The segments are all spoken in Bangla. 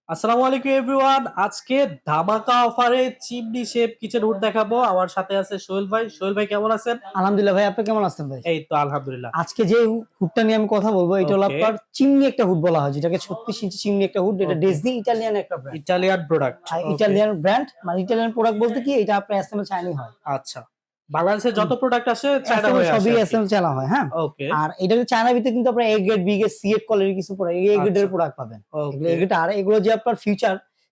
আসসালামু আলাইকুম এভরিওয়ান। আজকে ধামাকা অফারে চিমনি শেপ কিচেন হুড দেখাবো। আমার সাথে আছে সোহেল ভাই। সোহেল ভাই কেমন আছেন? আলহামদুলিল্লাহ ভাই, আপনি কেমন আছেন ভাই? এই তো আলহামদুলিল্লাহ। আজকে যে হুডটা নিয়ে আমি কথা বলবো এটা হলো ওকে, আপনার চিমনি একটা হুড বলা হয়, যেটাকে 36 ইঞ্চি চিমনি একটা হুড। এটা ওকে। ডিজনি ইটালিয়ান একটা brand. Italian product. Okay, Italian brand মানে ইটালিয়ান প্রোডাক্ট বলতে কি, এটা আপনার এসএমএল চাইনি হয়। আচ্ছা। বাংলাদেশে যত প্রোডাক্ট আসে চায়না এসএমএল হয়ে আসে সবই আরকি। এসএমএল চালা হয়, হ্যাঁ। ওকে, আর এটা চায়না ভিতরে কিন্তু আপনার A grade, B grade, C grade কোয়ালিটির কিছু প্রোডাক্ট, এ আচ্ছা। গ্রেডের প্রোডাক্ট পাবেন। এগুলো ওকে, এ গ্রেড। আর এগুলো যে আপনার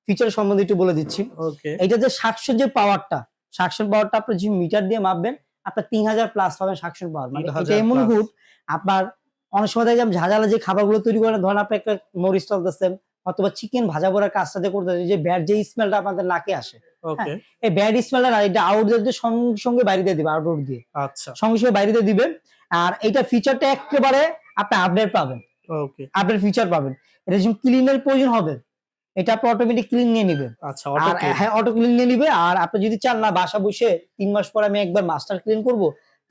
ফিচার সম্বন্ধে একটু বলে দিচ্ছি। ওকে। এটা যে সাকশন পাওয়ারটা আপনি যে মিটার দিয়ে মাপবেন, আপনার 3000 প্লাস পাবেন সাকশন পাওয়ার। মানে এটা 3000 এমন প্লাস। হুড, আপনার অনেক সময় দেখলাম ঝাঁঝালা যে খাবারগুলো তৈরি করেন, ধরেন আপনি একটা মরিচ চলতেছেন অথবা চিকেন ভাজা পোড়ার কাজটা যে করতেছেন, যে ব্যাড যে স্মেলটা আপনাদের নাকে আসে, হ্যাঁ, ওকে, এই ব্যাড স্মেলটা না, এটা আউটডোর দিয়ে সঙ্গে সঙ্গে বাইরে দিয়ে দিবে, আউটডোর দিয়ে আচ্ছা। সঙ্গে সঙ্গে বাইরে দিয়ে দিবেন। আর এইটা ফিচারটা একেবারে আপনি আপডেট পাবেন, ওকে, আপডেট ফিচার পাবেন। এটা যখন ক্লিনের প্রয়োজন হবে, এটা আপনি অটোমেটিক ক্লিন নিয়ে নিবে। আচ্ছা। অটো আর ক্লিন। হ্যাঁ, অটো ক্লিন নিয়ে নিবে। আর আপনি যদি চান না বাসা বসে ৩ মাস পরে আমি একবার মাস্টার ক্লিন করব,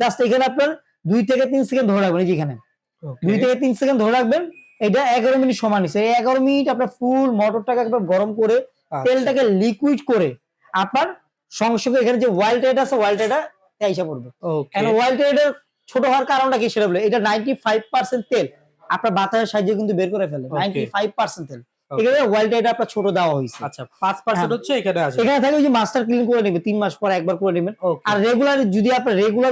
জাস্ট এখানে আপনার ২ থেকে ৩ সেকেন্ড ধরে রাখবেন। এই যে এখানে ওকে, ২ থেকে ৩ সেকেন্ড ধরে রাখবেন। এটা ১১ মিনিট সময় নিচ্ছে। এই ১১ মিনিট আপনার ফুল মোটরটাকে একবার গরম করে, আচ্ছা। তেলটাকে লিকুইড করে আপনার সঙ্গে সঙ্গে এখানে যে ওয়াইল্ড টাইড আছে, ওয়াইল্ড টাইডটা আইসা পড়বে। ওকে, এখন ওয়াইল্ড টাইডের ছোট হওয়ার কারণটা কি সেটা বলে, এটা 95% তেল আপনার বাতাসের সাহায্যে কিন্তু বের করে ফেলে। ওকে, 95% তেল। ওকে। এখানে ওয়াইল্ড টাইডটা আপনার ছোট দেওয়া হইছে। আচ্ছা, হ্যাঁ, 5% হচ্ছে এখানে আসবে। এখানে থাকে ওই যে মাস্টার ক্লিন করে নেবে ৩ মাস পর একবার করে নেবেন। ওকে, আর রেগুলার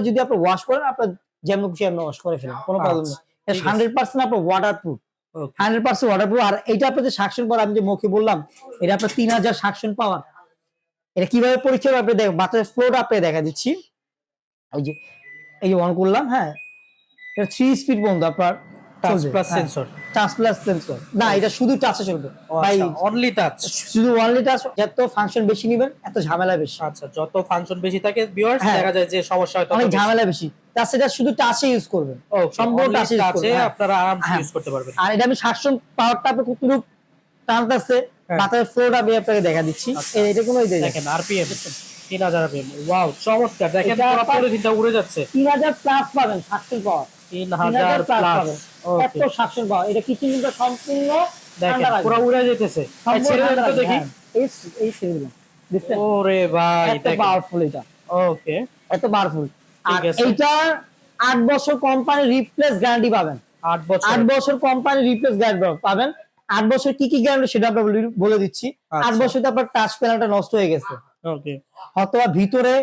যদি আপনি ওয়াশ করেন, আপনার যেমন খুশি এমনি ওয়াশ করে ফেলেন, কোনো প্রবলেম আচ্ছা। নেই। এটা ঠিক আছে। 100% আপনার ওয়াটারপ্রুফ, ওকে, 100% ওয়াটারপ্রুফ। আর এইটা আপনাদের সাকশন পাওয়ার, আমি যে মুখে বললাম, এটা আপনার 3000 সাকশন পাওয়ার। এটা কিভাবে পরীক্ষা আপনি দেখেন, বাতাসের ফ্লোটা আপনাকে দেখা দিচ্ছি। এই যে অন করলাম, হ্যাঁ, এটা 3 স্পিড পর্যন্ত আপনার টাচ চলবে। প্লাস হ্যাঁ, সেন্সর। টাচ প্লাস সেন্সর না, এটা শুধু টাচে চলবে ও ভাই। আচ্ছা, অনলি টাচ। শুধু অনলি টাচ। যত ফাংশন বেশি নিবেন এত ঝামেলা বেশি। আচ্ছা, যত ফাংশন বেশি থাকে ভিউয়ার্স হ্যাঁ, দেখা যায় যে সমস্যা হয় তত অনেক বেশি। ঝামেলা বেশি। তার সেটা শুধু টাচে ইউজ করবেন, ওকে, সম্পূর্ণ অনলি টাচে ইউজ টাচে করবেন। হ্যাঁ, আপনারা আরামসে হ্যাঁ। ইউজ করতে পারবেন। আর এটা আমি সাকশন পাওয়ারটা আপনি কতটুকু টানতেছে, হ্যাঁ, বাতাসের ফ্লোটা আমি আপনাকে দেখা দিচ্ছি। আচ্ছা। এটা কোনো দেখেন আরপিএম 3000 আরপিএম। ওয়াও, চমৎকার। দেখেন এটা পুরো আপনার পলিথিনটা উড়ে যাচ্ছে। 3000 প্লাস পাবেন সাকশন পাওয়ার। 3000 3000 প্লাস প্লাস। পাবেন। এত ওকে, সাকশন পাওয়ার। এটা কিচেন কিন্তু সম্পূর্ণ দেখেন ঠান্ডা পুরো রাখবে, উড়ে যেতেছে। ভাই সম্পূর্ণ ছেড়ে দেন ঠান্ডা তো রাখবে। দেখি। হ্যাঁ, এই ছেড়ে দিলাম, বুঝছেন? ওরে ভাই এত দেখেন। পাওয়ারফুল এটা, ওকে, এত পাওয়ারফুল। আর ঠিক আছে। এইটার ৮ বছর কোম্পানি রিপ্লেস গ্যারান্টি পাবেন। 8 বছর। ৮ বছর কোম্পানি রিপ্লেস গ্যারান্টি পাবেন। ৮ বছর কি গ্যারান্টি সেটা আপনার বলে দিচ্ছি। ৮ আচ্ছা। বছরে আপনার টাচ প্যানেলটা নষ্ট হয়ে গেছে, ওকে, অথবা ভিতরে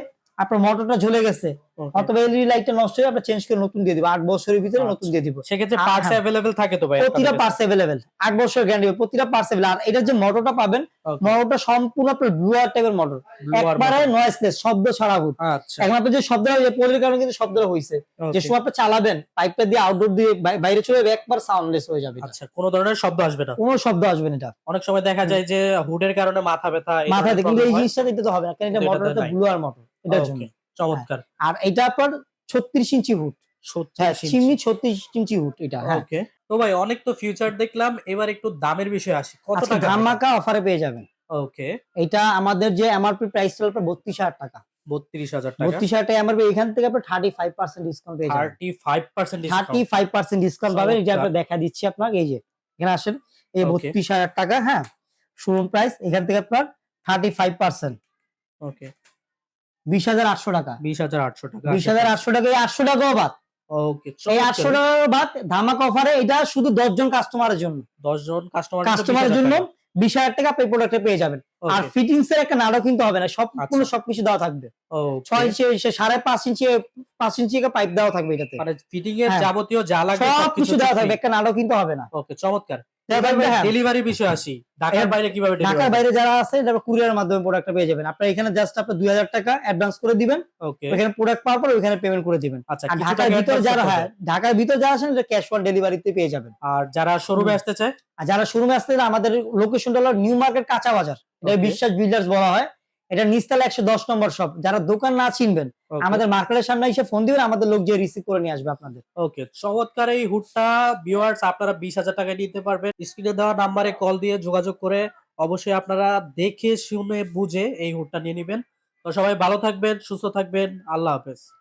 আপনার মোটরটা ঝুলে গেছে, ওকে। অথবা এলইডি লাইটটা নষ্ট হয়ে আমরা চেঞ্জ করে নতুন দিয়ে দিব। ৮ বছরের ভিতরে নতুন আচ্ছা। দিয়ে দিব। সেক্ষেত্রে আর পার্টস হ্যাঁ, अवेलेबल থাকে তো ভাই প্রতিটা আপনাদের কাছে? Parts available. ৮ বছর গ্যারান্টি, প্রতিটা পার্টস अवेलेबल। আর এটার যে মোটরটা পাবেন, ওকে, মোটরটা সম্পূর্ণ আপনার ব্লুয়ার টাইপের মোটর, ব্লুয়ার একবারে মোটর। নয়েজলেস, শব্দ ছাড়া হুড। আচ্ছা। এখন আপনি যে শব্দটা হয়েছে, পোলের কারণে কিন্তু শব্দটা হইছে। যে ওকে, সময় আপনি চালাবেন, পাইপটা দিয়ে আউটডোর দিয়ে বাইরে চলে যাবে, একবার সাউন্ডলেস হয়ে যাবে এটা। আচ্ছা, কোন ধরনের শব্দ আসবে না। কোনো শব্দ আসবে না এটা। অনেক সময় দেখা যায় যে হুডের কারণে মাথা ব্যথা এই মাথায় ধরনের দিয়ে, কিন্তু প্রবলেম এই হয়। জিনিসটা দিতে তো হবে না, কারণ এটা কিন্তু এটাতে মোটরটা নাই। ব্লুয়ার মোটর, এটার জন্য। ওকে, হ্যাঁ। চমৎকার। আর এটা আপনার 36 ইঞ্চি হুড। হ্যাঁ, 36 ইঞ্চি। চিমনি 36 ইঞ্চি হুড এটা। হ্যাঁ, ওকে। তো ভাই অনেক তো ফিউচার দেখলাম। এবার একটু দামের বিষয়ে আসি। কত আজকে টাকা এটা? ধামাকা অফারে পেয়ে যাবেন। ওকে, এটা আমাদের যে এমআরপি প্রাইস ছিল আপনার ৩২,০০০ টাকা। ৩২,০০০ টাকা। ৩২,০০০ টাকা এমআরপি, এখান থেকে আপনি 35% ডিসকাউন্ট পেয়ে যাবেন। 35% ডিসকাউন্ট। 35% ডিসকাউন্ট পাবেন। এই যে চমৎকার। আমরা দেখা দিচ্ছি আপনাকে, এই যে এখানে আসেন, এই ওকে, ৩২,০০০ টাকা, হ্যাঁ, শোরুম প্রাইস। এখান থেকে আপনার 35% ওকে। ২০,৮০০ টাকা। ২০,৮০০ টাকা আসে প্রাইস। ২০,৮০০ টাকা, এই ৮০০ টাকাও বাদ। ওকে, এই ৮০০ চমৎকার। টাকা বাদ ধামাকা অফারে, এটা শুধু ১০ জন কাস্টমারের জন্য। ১০ জন কাস্টমারের জন্য কাস্টমারের ২০,০০০ জন্য টাকা। ২০,০০০ টাকা আপনি প্রোডাক্টে পেয়ে যাবেন। আর ওকে, ফিটিংস এর একটা নাটও কিনতে হবে না, সম্পূর্ণ আচ্ছা। সবকিছু দেওয়া থাকবে। ৬ ওকে। ইঞ্চি, ৫.৫ ইঞ্চি, ৫ ইঞ্চি পাইপ দেওয়া থাকবে এটাতে। মানে ফিটিং এর হ্যাঁ, যাবতীয় যা লাগবে সবকিছু সবকিছু হচ্ছে দেওয়া ফ্রি। থাকবে, একটা নাটও কিনতে হবে না। ওকে, চমৎকার। দেওয়া এবার থাকবে, ভাই হ্যাঁ। ডেলিভারি বিষয়ে আসি। ঢাকার বাইরে কিভাবে ঢাকার ডেলিভারি? বাইরে যারা আছে, এটা কুরিয়ারের মাধ্যমে প্রোডাক্টটা পেয়ে যাবেন। আপনার এখানে জাস্ট আপনি ২০০০ টাকা অ্যাডভান্স করে দিবেন, ওকে, ওখানে প্রোডাক্ট পাওয়ার পর ওখানে পেমেন্ট করে দিবেন। আচ্ছা, আর কিছু ঢাকার টাকা ভিতরে অ্যাডভান্স যারা, করতে হ্যাঁ, হবে। ঢাকার ভিতরে যারা আছেন, এটা ক্যাশ অন ডেলিভারিতে পেয়ে যাবেন। আর যারা শোরুমে আসতে চায়? আর যারা শোরুমে আসতে চান, আমাদের লোকেশনটা হলো নিউ মার্কেট কাঁচা বাজার। এটা ওকে, বিশ্বাস বিল্ডার্স বলা হয়। এটা নিচতলা ১১০ নম্বর শপ। যারা দোকান না চিনবেন, ওকে, আমাদের মার্কেটের সামনে এসে ফোন দিবেন, আমাদের লোক যে রিসিভ করে নিয়ে আসবে আপনাদের। ওকে। চমৎকার এই হুডটা ভিউয়ার্স আপনারা ২০,০০০ টাকায় নিতে পারবেন। স্ক্রিনে দেওয়া নাম্বারে কল দিয়ে যোগাযোগ করে অবশ্যই আপনারা দেখে শুনে বুঝে এই হুডটা নিয়ে নিবেন। তো সবাই ভালো থাকবেন, সুস্থ থাকবেন। আল্লাহ হাফেজ।